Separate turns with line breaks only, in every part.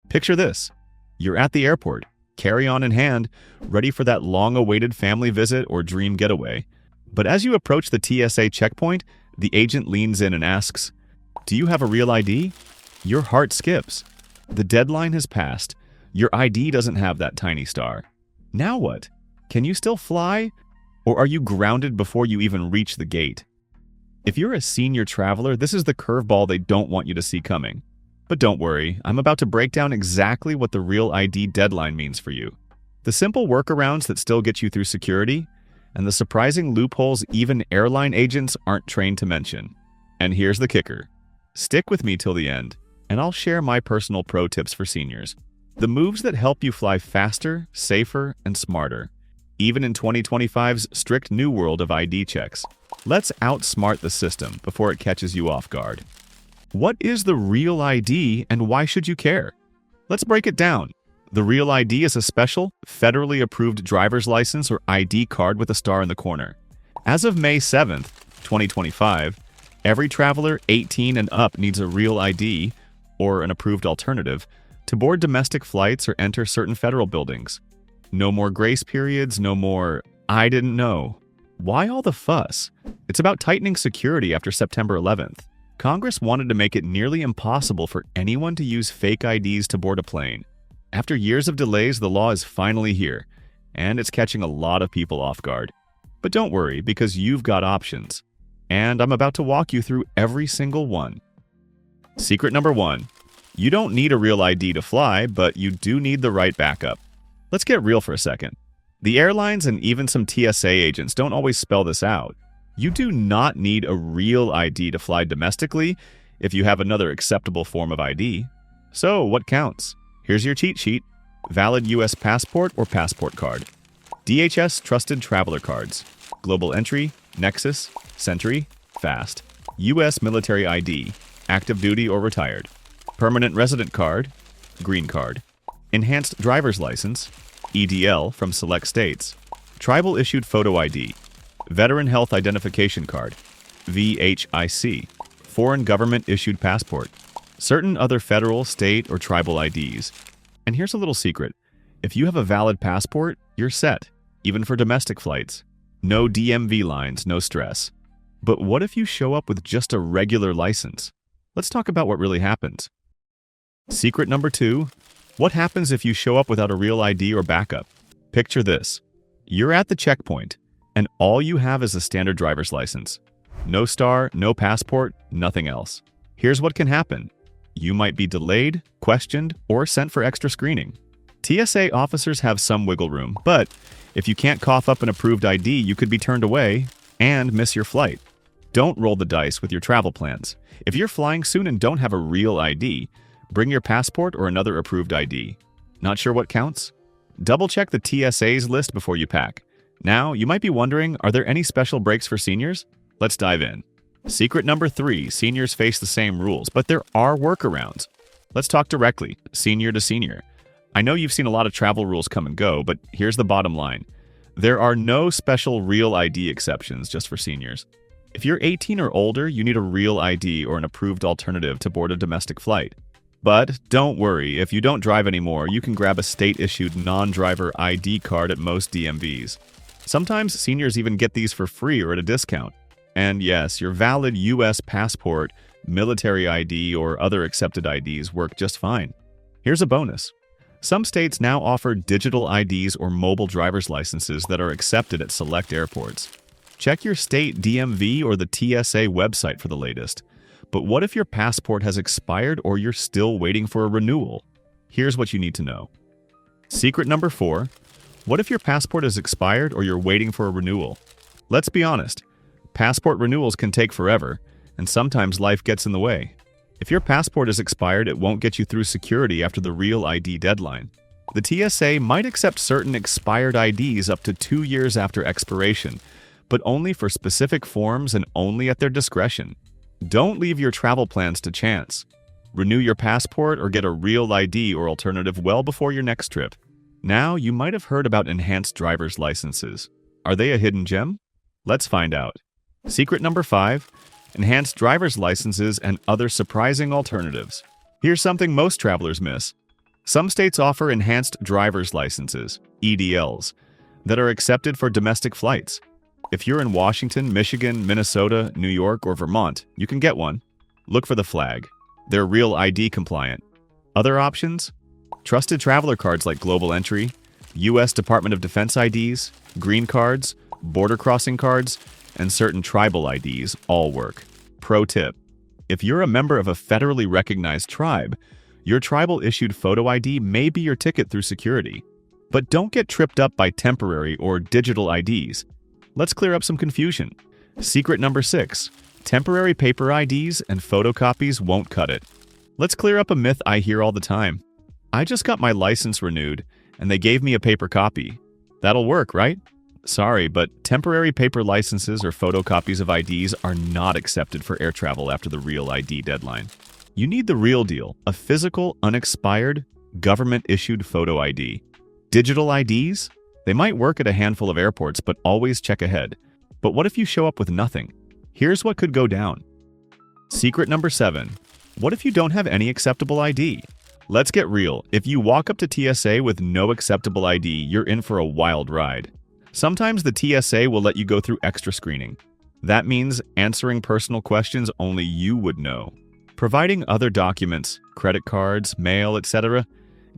Picture this. You're at the airport, carry-on in hand, ready for that long-awaited family visit or dream getaway. But as you approach the TSA checkpoint, the agent leans in and asks, "Do you have a real ID?" Your heart skips. The deadline has passed. Your ID doesn't have that tiny star. Now what? Can you still fly? Or are you grounded before you even reach the gate? If you're a senior traveler, this is the curveball they don't want you to see coming. But don't worry, I'm about to break down exactly what the real ID deadline means for you. The simple workarounds that still get you through security, and the surprising loopholes even airline agents aren't trained to mention. And here's the kicker. Stick with me till the end, and I'll share my personal pro tips for seniors. The moves that help you fly faster, safer, and smarter, even in 2025's strict new world of ID checks. Let's outsmart the system before it catches you off guard. What is the real ID and why should you care? Let's break it down. The real ID is a special, federally approved driver's license or ID card with a star in the corner. As of May 7th, 2025, every traveler 18 and up needs a real ID, or an approved alternative, to board domestic flights or enter certain federal buildings. No more grace periods, no more, "I didn't know." Why all the fuss? It's about tightening security after September 11th. Congress wanted to make it nearly impossible for anyone to use fake IDs to board a plane. After years of delays, the law is finally here, and it's catching a lot of people off guard. But don't worry, because you've got options. And I'm about to walk you through every single one. Secret number 1. You don't need a real ID to fly, but you do need the right backup. Let's get real for a second. The airlines and even some TSA agents don't always spell this out. You do not need a real ID to fly domestically if you have another acceptable form of ID. So, what counts? Here's your cheat sheet. Valid U.S. passport or passport card. DHS Trusted Traveler Cards. Global Entry, Nexus, Sentry, Fast. U.S. Military ID, active duty or retired. Permanent Resident Card, Green Card. Enhanced Driver's License, EDL from select states. Tribal Issued Photo ID. Veteran Health Identification Card, VHIC. Foreign Government Issued Passport. Certain other federal, state, or tribal IDs. And here's a little secret. If you have a valid passport, you're set, even for domestic flights. No DMV lines, no stress. But what if you show up with just a regular license? Let's talk about what really happens. Secret number 2. What happens if you show up without a real ID or backup? Picture this. You're at the checkpoint, and all you have is a standard driver's license. No star, no passport, nothing else. Here's what can happen. You might be delayed, questioned, or sent for extra screening. TSA officers have some wiggle room, but if you can't cough up an approved ID, you could be turned away and miss your flight. Don't roll the dice with your travel plans. If you're flying soon and don't have a real ID, bring your passport or another approved ID. Not sure what counts? Double-check the TSA's list before you pack. Now, you might be wondering, are there any special breaks for seniors? Let's dive in. Secret number 3, seniors face the same rules, but there are workarounds. Let's talk directly, senior to senior. I know you've seen a lot of travel rules come and go, but here's the bottom line. There are no special real ID exceptions just for seniors. If you're 18 or older, you need a real ID or an approved alternative to board a domestic flight. But don't worry, if you don't drive anymore, you can grab a state-issued non-driver ID card at most DMVs. Sometimes seniors even get these for free or at a discount. And yes, your valid U.S. passport, military ID, or other accepted IDs work just fine. Here's a bonus. Some states now offer digital IDs or mobile driver's licenses that are accepted at select airports. Check your state DMV or the TSA website for the latest. But what if your passport has expired or you're still waiting for a renewal? Here's what you need to know. Secret number 4. What if your passport is expired or you're waiting for a renewal? Let's be honest. Passport renewals can take forever, and sometimes life gets in the way. If your passport is expired, it won't get you through security after the real ID deadline. The TSA might accept certain expired IDs up to 2 years after expiration, but only for specific forms and only at their discretion. Don't leave your travel plans to chance. Renew your passport or get a real ID or alternative well before your next trip. Now, you might have heard about enhanced driver's licenses. Are they a hidden gem? Let's find out. Secret number 5. Enhanced driver's licenses and other surprising alternatives. Here's something most travelers miss. Some states offer enhanced driver's licenses, EDLs, that are accepted for domestic flights. If you're in Washington, Michigan, Minnesota, New York, or Vermont, you can get one. Look for the flag. They're real ID compliant. Other options? Trusted traveler cards like Global Entry, U.S. Department of Defense IDs, green cards, border crossing cards, and certain tribal IDs all work. Pro tip: if you're a member of a federally recognized tribe, your tribal-issued photo ID may be your ticket through security. But don't get tripped up by temporary or digital IDs. Let's clear up some confusion. Secret number 6. Temporary paper IDs and photocopies won't cut it. Let's clear up a myth I hear all the time. I just got my license renewed, and they gave me a paper copy. That'll work, right? Sorry, but temporary paper licenses or photocopies of IDs are not accepted for air travel after the real ID deadline. You need the real deal, a physical, unexpired, government-issued photo ID. Digital IDs? They might work at a handful of airports, but always check ahead. But what if you show up with nothing? Here's what could go down. Secret number 7. What if you don't have any acceptable ID? Let's get real. If you walk up to TSA with no acceptable ID, you're in for a wild ride. Sometimes the TSA will let you go through extra screening. That means answering personal questions only you would know. Providing other documents, credit cards, mail, etc.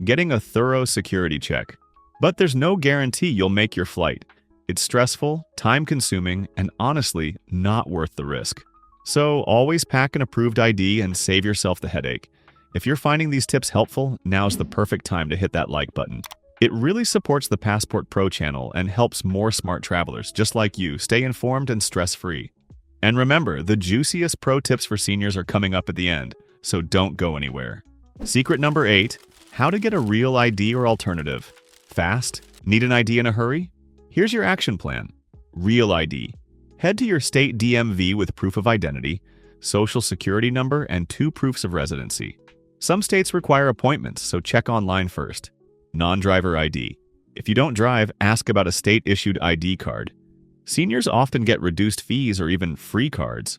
Getting a thorough security check. But there's no guarantee you'll make your flight. It's stressful, time-consuming, and honestly, not worth the risk. So always pack an approved ID and save yourself the headache. If you're finding these tips helpful, now's the perfect time to hit that like button. It really supports the Passport Pro channel and helps more smart travelers just like you stay informed and stress-free. And remember, the juiciest pro tips for seniors are coming up at the end, so don't go anywhere. Secret number 8. How to get a real ID or alternative. Fast? Need an ID in a hurry? Here's your action plan. Real ID. Head to your state DMV with proof of identity, social security number, and 2 proofs of residency. Some states require appointments, so check online first. Non-driver ID. If you don't drive, ask about a state-issued ID card. Seniors often get reduced fees or even free cards.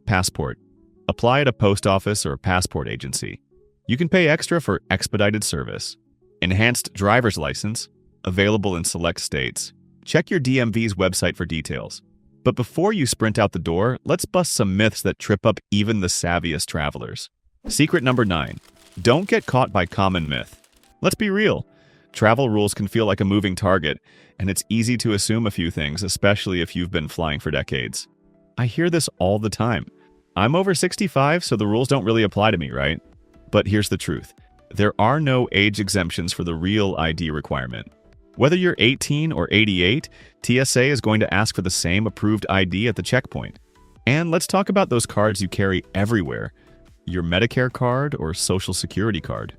Passport. Apply at a post office or passport agency. You can pay extra for expedited service. Enhanced driver's license. Available in select states. Check your DMV's website for details. But before you sprint out the door, let's bust some myths that trip up even the savviest travelers. Secret number 9. Don't get caught by common myth. Let's be real. Travel rules can feel like a moving target, and it's easy to assume a few things, especially if you've been flying for decades. I hear this all the time. I'm over 65, so the rules don't really apply to me, right? But here's the truth. There are no age exemptions for the real ID requirement. Whether you're 18 or 88, TSA is going to ask for the same approved ID at the checkpoint. And let's talk about those cards you carry everywhere. Your Medicare card or Social Security card.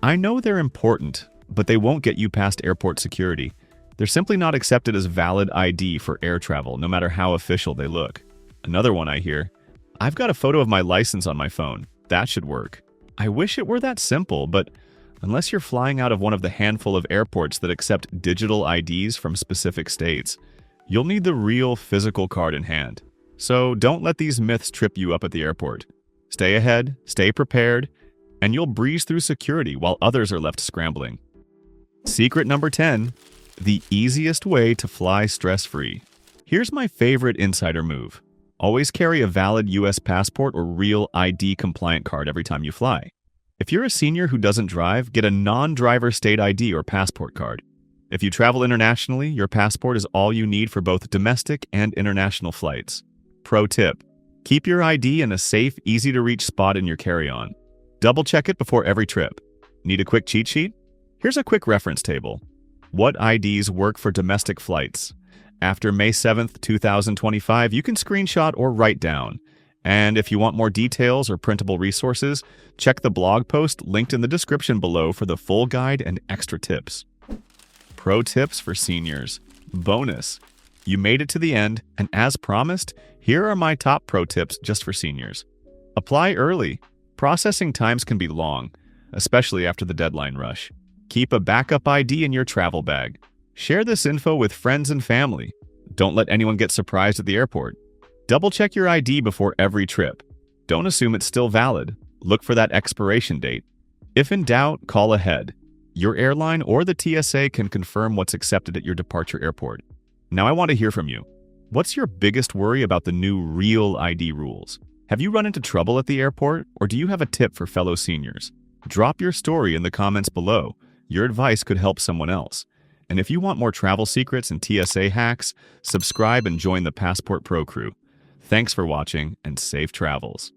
I know they're important, but they won't get you past airport security. They're simply not accepted as valid ID for air travel, no matter how official they look. Another one I hear, I've got a photo of my license on my phone. That should work. I wish it were that simple, but unless you're flying out of one of the handful of airports that accept digital IDs from specific states, you'll need the real physical card in hand. So don't let these myths trip you up at the airport. Stay ahead, stay prepared, and you'll breeze through security while others are left scrambling. Secret number 10. The easiest way to fly stress-free. Here's my favorite insider move. Always carry a valid US passport or real ID-compliant card every time you fly. If you're a senior who doesn't drive, get a non-driver state ID or passport card. If you travel internationally, your passport is all you need for both domestic and international flights. Pro tip. Keep your ID in a safe, easy-to-reach spot in your carry-on. Double-check it before every trip. Need a quick cheat sheet? Here's a quick reference table. What IDs work for domestic flights? After May 7th, 2025, you can screenshot or write down. And if you want more details or printable resources, check the blog post linked in the description below for the full guide and extra tips. Pro tips for seniors. Bonus. You made it to the end, and as promised, here are my top pro tips just for seniors. Apply early. Processing times can be long, especially after the deadline rush. Keep a backup ID in your travel bag. Share this info with friends and family. Don't let anyone get surprised at the airport. Double-check your ID before every trip. Don't assume it's still valid. Look for that expiration date. If in doubt, call ahead. Your airline or the TSA can confirm what's accepted at your departure airport. Now I want to hear from you. What's your biggest worry about the new Real ID rules? Have you run into trouble at the airport, or do you have a tip for fellow seniors? Drop your story in the comments below. Your advice could help someone else. And if you want more travel secrets and TSA hacks, subscribe and join the Passport Pro crew. Thanks for watching and safe travels.